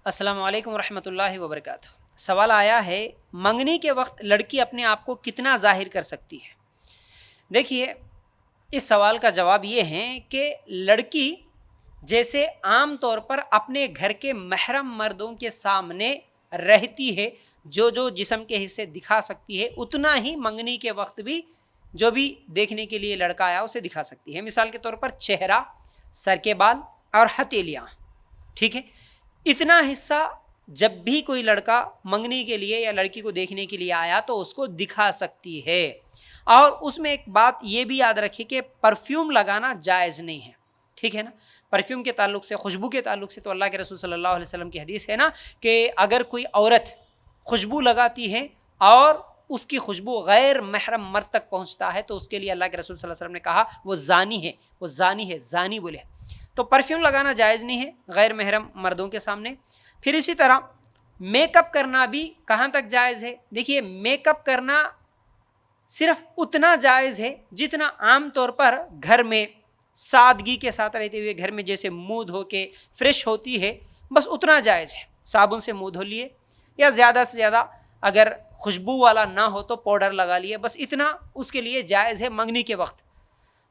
अस्सलाम वालेकुम रहमतुल्लाहि व बरकातुहू। सवाल आया है, मंगनी के वक्त लड़की अपने आप को कितना ज़ाहिर कर सकती है। देखिए, इस सवाल का जवाब ये है कि लड़की जैसे आम तौर पर अपने घर के महरम मर्दों के सामने रहती है, जो जो जिस्म के हिस्से दिखा सकती है, उतना ही मंगनी के वक्त भी जो भी देखने के लिए लड़का आया उसे दिखा सकती है। मिसाल के तौर पर चेहरा, सर के बाल और हथेलियाँ, ठीक है। इतना हिस्सा जब भी कोई लड़का मंगनी के लिए या लड़की को देखने के लिए आया तो उसको दिखा सकती है। और उसमें एक बात ये भी याद रखिए कि परफ्यूम लगाना जायज़ नहीं है, ठीक है ना। परफ्यूम के ताल्लुक से, खुशबू के ताल्लुक से तो अल्लाह के रसूल सल्लल्लाहु अलैहि वसल्लम की हदीस है ना कि अगर कोई औरत खुशबू लगाती है और उसकी खुशबू गैर महरम मर्द तक पहुँचता है तो उसके लिए अल्लाह के रसूल सल्लल्लाहु अलैहि वसल्लम ने कहा वो ज़ानी है, वो ज़ानी है, ज़ानी बोले। तो परफ्यूम लगाना जायज़ नहीं है गैर महरम मर्दों के सामने। फिर इसी तरह मेकअप करना भी कहाँ तक जायज़ है। देखिए, मेकअप करना सिर्फ उतना जायज़ है जितना आम तौर पर घर में सादगी के साथ रहते हुए घर में जैसे मुँह धो के फ्रेश होती है, बस उतना जायज़ है। साबुन से मुँह धो लिए या ज़्यादा से ज़्यादा अगर खुशबू वाला ना हो तो पाउडर लगा लिए, बस इतना उसके लिए जायज़ है मंगनी के वक्त।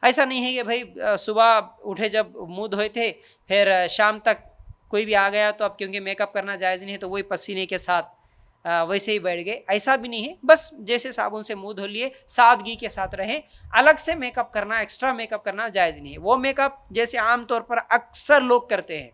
ऐसा नहीं है कि भाई सुबह उठे जब मुँह धोए थे फिर शाम तक कोई भी आ गया तो अब क्योंकि मेकअप करना जायज़ नहीं है तो वही पसीने के साथ वैसे ही बैठ गए, ऐसा भी नहीं है। बस जैसे साबुन से मुंह धो लिए, सादगी के साथ रहें। अलग से मेकअप करना, एक्स्ट्रा मेकअप करना जायज़ नहीं है। वो मेकअप जैसे आम तौर पर अक्सर लोग करते हैं,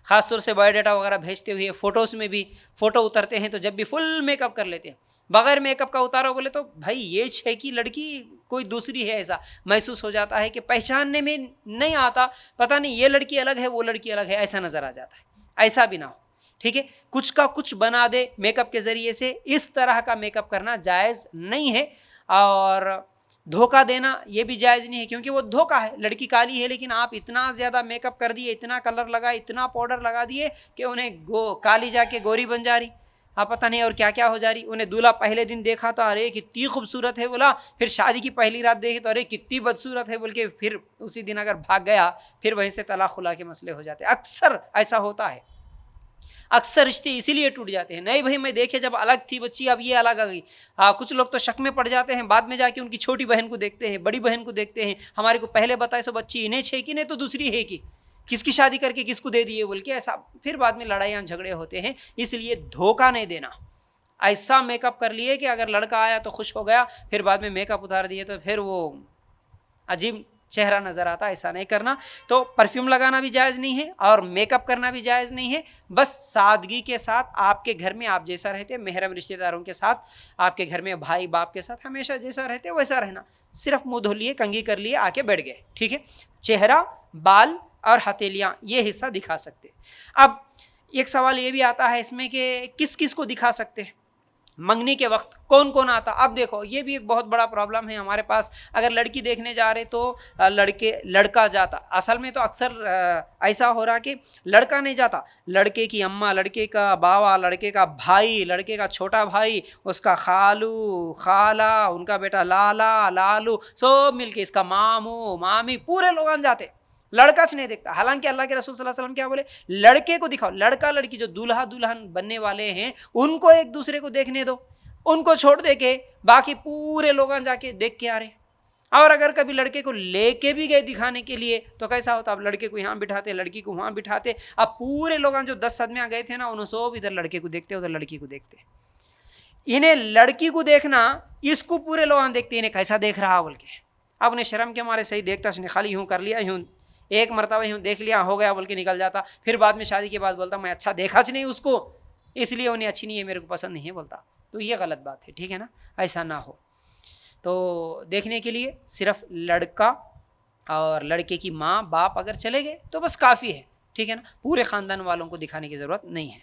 ख़ासतौर से बायोडाटा वगैरह भेजते हुए फ़ोटोज़ में भी फ़ोटो उतरते हैं तो जब भी फुल मेकअप कर लेते हैं। बग़ैर मेकअप का उतारो बोले तो भाई ये है कि लड़की कोई दूसरी है, ऐसा महसूस हो जाता है कि पहचानने में नहीं आता, पता नहीं ये लड़की अलग है वो लड़की अलग है, ऐसा नज़र आ जाता है। ऐसा भी ना हो, ठीक है। कुछ का कुछ बना दे मेकअप के ज़रिए से, इस तरह का मेकअप करना जायज़ नहीं है। और धोखा देना ये भी जायज़ नहीं है, क्योंकि वो धोखा है। लड़की काली है लेकिन आप इतना ज़्यादा मेकअप कर दिए, इतना कलर लगा, इतना पाउडर लगा दिए कि उन्हें काली जाके गोरी बन जा रही, आप पता नहीं और क्या क्या हो जा रही। उन्हें दूल्हा पहले दिन देखा तो अरे कितनी खूबसूरत है बोला, फिर शादी की पहली रात देखी तो अरे कितनी बदसूरत है बोल के फिर उसी दिन अगर भाग गया फिर वहीं से तलाक खुला के मसले हो जाते हैं। अक्सर ऐसा होता है, अक्सर रिश्ते इसीलिए टूट जाते हैं। नहीं भाई मैं देखे जब अलग थी बच्ची, अब ये अलग आ गई। कुछ लोग तो शक में पड़ जाते हैं, बाद में जाके उनकी छोटी बहन को देखते हैं, बड़ी बहन को देखते हैं, हमारे को पहले बताए सो बच्ची इन्हें छे कि नहीं तो दूसरी है कि किसकी शादी करके किसको दे दिए बोल के, ऐसा फिर बाद में लड़ाइयाँ झगड़े होते हैं। इसलिए धोखा नहीं देना। ऐसा मेकअप कर लिए कि अगर लड़का आया तो खुश हो गया, फिर बाद में मेकअप उतार दिए तो फिर वो अजीब चेहरा नज़र आता, ऐसा नहीं करना। तो परफ्यूम लगाना भी जायज़ नहीं है और मेकअप करना भी जायज़ नहीं है। बस सादगी के साथ आपके घर में आप जैसा रहते हैं, महरम रिश्तेदारों के साथ, आपके घर में भाई बाप के साथ हमेशा जैसा रहते वैसा रहना। सिर्फ मुँह धो लिए, कंघी कर लिए, आके बैठ गए, ठीक है। चेहरा, बाल और हथेलियाँ ये हिस्सा दिखा सकते। अब एक सवाल ये भी आता है इसमें कि किस किस को दिखा सकते हैं मंगनी के वक्त, कौन कौन आता। अब देखो ये भी एक बहुत बड़ा प्रॉब्लम है हमारे पास। अगर लड़की देखने जा रहे तो लड़का जाता, असल में तो अक्सर ऐसा हो रहा कि लड़का नहीं जाता, लड़के की अम्मा, लड़के का बावा, लड़के का भाई, लड़के का छोटा भाई, उसका खालू, खाला, उनका बेटा लाला, लालू, सब मिलके, इसका मामू, मामी, पूरे लोग आन जाते। लड़का नहीं देखता। हालांकि अल्लाह के रसूल सल्लल्लाहु अलैहि वसल्लम क्या बोले, लड़के को दिखाओ, लड़का लड़की जो दूल्हा दुल्हन बनने वाले हैं उनको एक दूसरे को देखने दो, उनको छोड़ दे के बाकी पूरे लोग जाके देख के आ रहे। और अगर कभी लड़के को लेके भी गए दिखाने के लिए तो कैसा होता, अब लड़के को यहाँ बिठाते, लड़की को वहाँ बिठाते, अब पूरे लोग जो 10 आदमी गए थे ना उन्होंने सब इधर लड़के को देखते, उधर लड़की को देखते। इन्हें लड़की को देखना, इसको पूरे लोग देखते, इन्हें कैसा देख रहा बोल के। अब उन्हें शर्म के मारे सही देखता उसने खाली यूँ कर लिया, यूँ एक मरतबा यूँ देख लिया, हो गया बोल के निकल जाता। फिर बाद में शादी के बाद बोलता मैं अच्छा देखा नहीं उसको, इसलिए उन्हें अच्छी नहीं है, मेरे को पसंद नहीं है बोलता। तो ये गलत बात है, ठीक है ना, ऐसा ना हो। तो देखने के लिए सिर्फ लड़का और लड़के की माँ बाप अगर चले गए तो बस काफ़ी है, ठीक है ना। पूरे ख़ानदान वालों को दिखाने की ज़रूरत नहीं है।